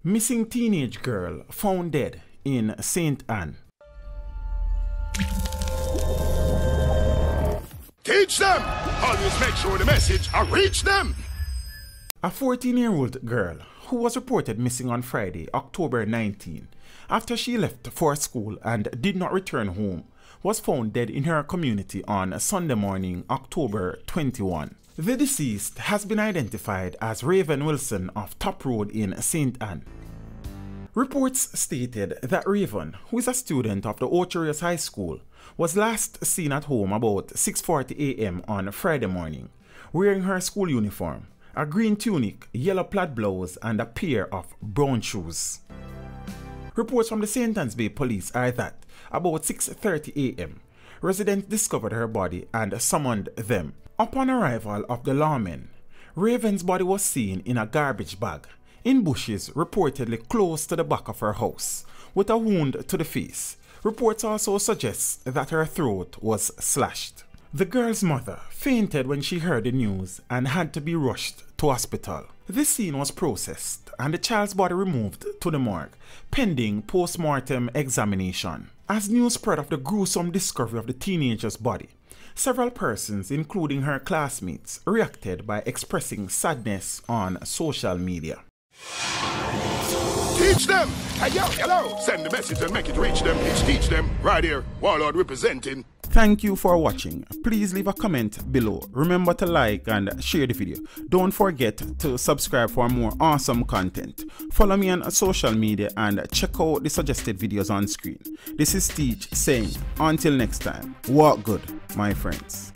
Missing teenage girl found dead in St. Ann. Teach them! Always make sure the message reach them! A 14-year-old girl who was reported missing on Friday, October 19, after she left for school and did not return home, was found dead in her community on Sunday morning, October 21. The deceased has been identified as Raven Wilson of Top Road in St. Ann. Reports stated that Raven, who is a student of the Ocho High School, was last seen at home about 6:40 a.m. on Friday morning, wearing her school uniform, a green tunic, yellow plaid blouse, and a pair of brown shoes. Reports from the St. Ann's Bay Police are that about 6:30 a.m., residents discovered her body and summoned them. Upon arrival of the lawmen, Raven's body was seen in a garbage bag in bushes reportedly close to the back of her house, with a wound to the face. Reports also suggest that her throat was slashed. The girl's mother fainted when she heard the news and had to be rushed to hospital. This scene was processed and the child's body removed to the morgue, pending post-mortem examination. As news spread of the gruesome discovery of the teenager's body, several persons, including her classmates, reacted by expressing sadness on social media. Teach them! Hey, yo, hello! Send the message and make it reach them. It's Teach Them, right here, Warlord representing. Thank you for watching. Please leave a comment below. Remember to like and share the video. Don't forget to subscribe for more awesome content. Follow me on social media and check out the suggested videos on screen. This is Teach saying, until next time, walk good, my friends.